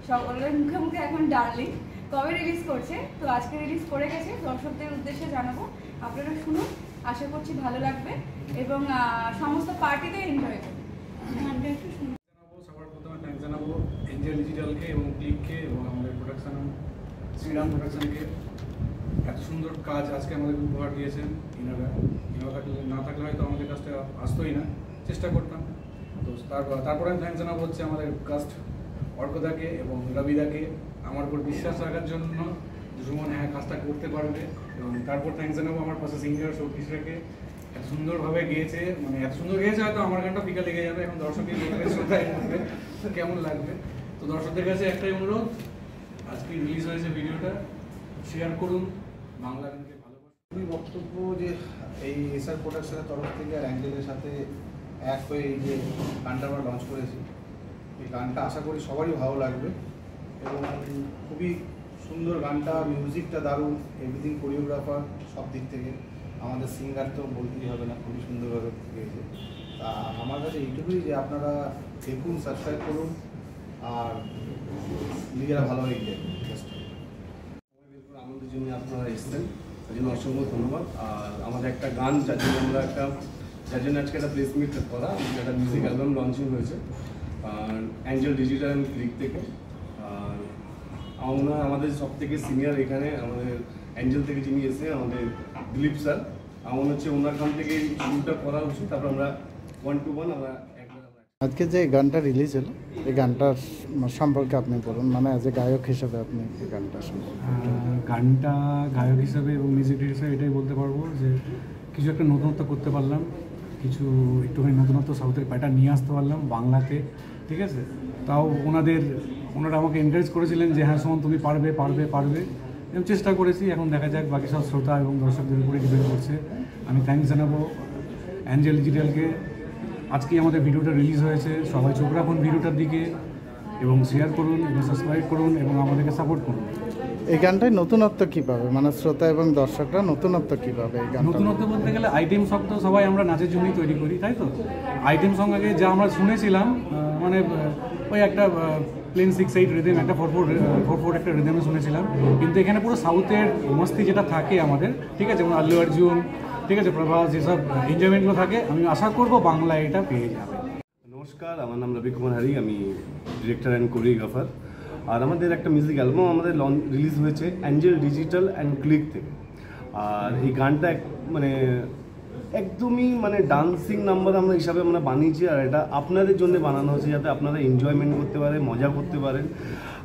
সকলের মুখে মুখে এখন ডার্লিং কবে রিলিজ করছে, তো আজকে রিলিজ করে গেছে। দর্শকদের উদ্দেশ্যে জানাবো, আপনারা শুনুন, আশা করছি ভালো লাগবে এবং সমস্ত পার্টিতে এনজয় করবেন। গানটা একটু শুনুন। সবার প্রথমে থ্যাঙ্কস জানাবো এঞ্জেল ডিজিটালকে এবং ক্লিককে এবং আমাদের প্রোডাকশন শ্রীরাম প্রোডাকশনকে। এত সুন্দর কাজ আজকে আমাদের উপহার দিয়েছেন ইনারা না থাকলে হয়তো আমাদের কাজটা আসতোই না, চেষ্টা করতাম। তো তারপরে আমি থ্যাঙ্কস জানাবো হচ্ছে আমাদের কাস্ট অর্কদাকে এবং রবিদাকে আমার উপর বিশ্বাস রাখার জন্য, সুমন হ্যাঁ কাজটা করতে পারবে। এবং তারপর থ্যাঙ্কস জানাবো আমার পাশে সিঙ্গার সতীশরাকে, এত সুন্দরভাবে গেয়েছে, মানে এত সুন্দর গেয়েছে হয়তো আমার গানটা ফিকা লেগে যাবে, এখন দর্শকের শ্রোতায় মধ্যে কেমন লাগবে। তো দর্শকদের কাছে একটাই অনুরোধ, আজকে রিলিজ হয়েছে ভিডিওটা, শেয়ার করুন, বাংলা গানকে ভালোবাসুন। খুবই বক্তব্য যে এই এসআর প্রোডাকশনের তরফ থেকে আর অ্যাঞ্জেলের সাথে এক হয়ে এই যে গানটা আমরা লঞ্চ করেছি, এই গানটা আশা করি সবারই ভালো লাগবে এবং খুবই সুন্দর গানটা, মিউজিকটা দারুণ, এভরিথিং, কোরিওগ্রাফার সব দিক থেকে। আমাদের সিঙ্গার তো বলতেই হবে না, খুবই সুন্দরভাবে গেয়েছে। তা আমার কাছে এইটুকুই যে আপনারা দেখুন, সাবস্ক্রাইব করুন আর নিজেরা ভালো হয়ে যায়। আনন্দের জন্য আপনারা এসেছেন, তার জন্য অসংখ্য ধন্যবাদ। আর আমাদের একটা গান যার জন্য আজকে একটা প্রেস মিট করা, একটা মিউজিক অ্যালবাম লঞ্চিং হয়েছে অ্যাঞ্জেল ডিজিটাল অ্যান্ড ক্লিক থেকে। আর আমাদের সব থেকে সিনিয়র এখানে আমাদের অ্যাঞ্জেল থেকে যিনি এসে আমাদের দিলীপ স্যার, আমার হচ্ছে ওনার কাম থেকে শুরুটা করা উচিত, তারপর আমরা 1 to 1 আমরা আজকে যে গানটা রিলিজ হলো, এই গানটার সম্পর্কে আপনি বলুন, মানে অ্যাজ এ গায়ক হিসেবে আপনি এই গানটা গানটা গায়ক হিসাবে এবং মিউজিক ডিরেক্টর এটাই বলতে পারবো যে কিছু একটা নতুনত্ব করতে পারলাম, কিছু একটুখানি নতুনত্ব সাউথের প্যাটার্ন নিয়ে আসতে পারলাম বাংলাতে, ঠিক আছে। তাও ওনারা আমাকে এনকারেজ করেছিলেন যে হ্যাঁ সুমন তুমি পারবে পারবে পারবে, এবং চেষ্টা করেছি। এখন দেখা যাক বাকি সব শ্রোতা এবং দর্শকদের উপরে ডিপেন্ড করছে। আমি থ্যাঙ্কস জানাবো অ্যাঞ্জেল ডিজিটালকে, আজকেই আমাদের ভিডিওটা রিলিজ হয়েছে, সবাই চোখ রাখুন ভিডিওটার দিকে এবং শেয়ার করুন এবং সাবস্ক্রাইব করুন এবং আমাদেরকে সাপোর্ট করুন। এই গানটায় নতুনত্ব কী পাবে, মানে শ্রোতা এবং দর্শকরা নতুনত্ব কী পাবে? এই গান নতুনত্ব বলতে গেলে আইটেম সং তো সবাই আমরা নাচের জন্যই তৈরি করি, তাই তো। আইটেম সং আগে যা আমরা শুনেছিলাম, মানে ওই একটা প্লেন 6/8 রিদেম, একটা 4/4 একটা রিদেমে শুনেছিলাম, কিন্তু এখানে পুরো সাউথের মস্তি যেটা থাকে আমাদের, ঠিক আছে, যেমন আল্লু অর্জুন, ঠিক আছে, প্রভাস, যেসব এনজয়মেন্টগুলো থাকে, আমি আশা করবো বাংলা এটা পেয়ে যাবে। নমস্কার, আমার নাম রবি কুমার হারি, আমি ডিরেক্টর অ্যান্ড কোরিওগ্রাফার। আর আমাদের একটা মিউজিক অ্যালবাম আমাদের রিলিজ হয়েছে অ্যাঞ্জেল ডিজিটাল অ্যান্ড ক্লিক থেকে। আর এই গানটা মানে একদমই মানে ডান্সিং নাম্বার আমরা হিসাবে আমরা বানিয়েছি, আর এটা আপনাদের জন্য বানানো হয়েছে যাতে আপনারা এনজয়মেন্ট করতে পারেন, মজা করতে পারেন।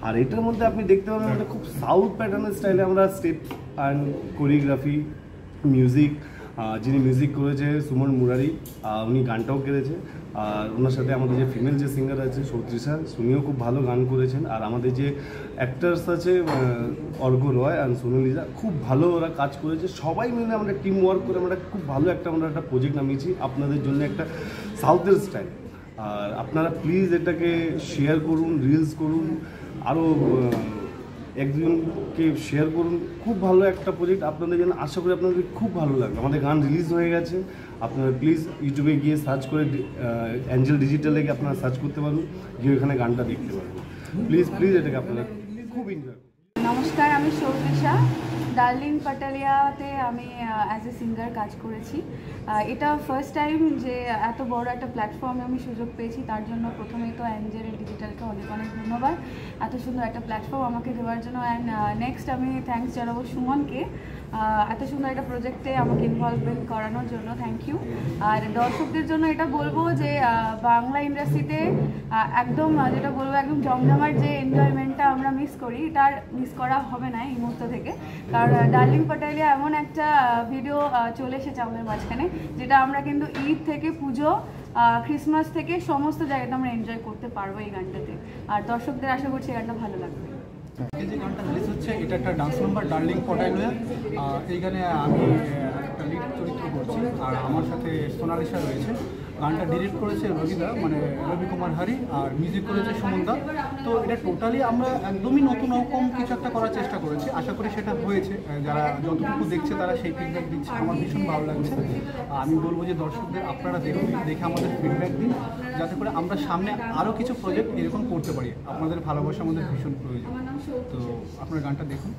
আর এটার মধ্যে আপনি দেখতে পাবেন আমাদের খুব সাউথ প্যাটার্নের স্টাইলে আমরা স্টেপ অ্যান্ড কোরিওগ্রাফি, মিউজিক, যিনি মিউজিক করেছে সুমন মুরারি, উনি গানটাও গেয়েছে। আর ওনার সাথে আমাদের যে ফিমেল যে সিঙ্গার আছে সৌত্রিশা, উনিও খুব ভালো গান করেছেন। আর আমাদের যে অ্যাক্টার্স আছে অর্ঘ রয় আর সোনালিজা, খুব ভালো ওরা কাজ করেছে। সবাই মিলে আমরা টিম ওয়ার্ক করে আমরা খুব ভালো আমরা একটা প্রজেক্ট নামিয়েছি আপনাদের জন্য, একটা সাউথের স্টাইল। আর আপনারা প্লিজ এটাকে শেয়ার করুন, রিলস করুন, আরও একজনকে শেয়ার করুন। খুব ভালো একটা প্রজেক্ট আপনাদের জন্য, আশা করি আপনাদের খুব ভালো লাগবে। আমাদের গান রিলিজ হয়ে গেছে, আপনারা প্লিজ ইউটিউবে গিয়ে সার্চ করে অ্যাঞ্জেল ডিজিটালে গিয়ে আপনারা সার্চ করতে পারবেন, গিয়ে ওখানে গানটা দেখতে পারবেন। প্লিজ এটাকে আপনারা খুব এনজয় করুন। নমস্কার, আমি সৌত্রিশা, ডার্লিং পাটালিয়াতে আমি অ্যাজ এ সিঙ্গার কাজ করেছি। এটা ফার্স্ট টাইম যে এত বড় একটা প্ল্যাটফর্মে আমি সুযোগ পেয়েছি, তার জন্য প্রথমেই তো অ্যাঞ্জেল ডিজিটালকে অনেক অনেক ধন্যবাদ এত সুন্দর একটা প্ল্যাটফর্ম আমাকে দেওয়ার জন্য। অ্যান্ড নেক্সট আমি থ্যাঙ্কস জানাবো সুমনকে এত সুন্দর একটা প্রজেক্টে আমাকে ইনভলভমেন্ট করানোর জন্য, থ্যাংক ইউ। আর দর্শকদের জন্য এটা বলবো যে বাংলা ইন্ডাস্ট্রিতে একদম যেটা বলবো একদম জমজমাট যে এনজয়মেন্টটা আমরা মিস করি, তার মিস করা হবে না এই মুহূর্ত থেকে। কারণ ডার্লিং পাটালিয়া এমন একটা ভিডিও চলে এসেছে আমাদের মাঝখানে, যেটা আমরা কিন্তু ঈদ থেকে পুজো, ক্রিসমাস থেকে সমস্ত জায়গাতে আমরা এনজয় করতে পারবো এই গানটাতে। আর দর্শকদের আশা করছি এই গানটা ভালো লাগবে। যে গানটা রিলিজ হচ্ছে এটা একটা ডান্স নাম্বার ডার্লিং পটাইলয়া। এই গানে আমি একটা লিড চরিত্র করছি, আর আমার সাথে সোনালিসা রয়েছে। গানটা ডিরেক্ট করেছে রবিদা, মানে রবি কুমার হারি, আর মিউজিক করেছে সুমনদা। তো এটা টোটালি আমরা একদমই নতুন রকম কিছু একটা করার চেষ্টা করেছি, আশা করি সেটা হয়েছে। যারা যতটুকু দেখছে তারা সেই ফিডব্যাক দিচ্ছে, আমার ভীষণ ভালো লাগছে। আমি বলবো যে দর্শকদের আপনারা দেখুন, দেখে আমাদের ফিডব্যাক দিন, যাতে করে আমরা সামনে আরও কিছু প্রজেক্ট এরকম করতে পারি। আপনাদের ভালোবাসা আমাদের ভীষণ প্রয়োজন। তো আপনার গানটা দেখুন।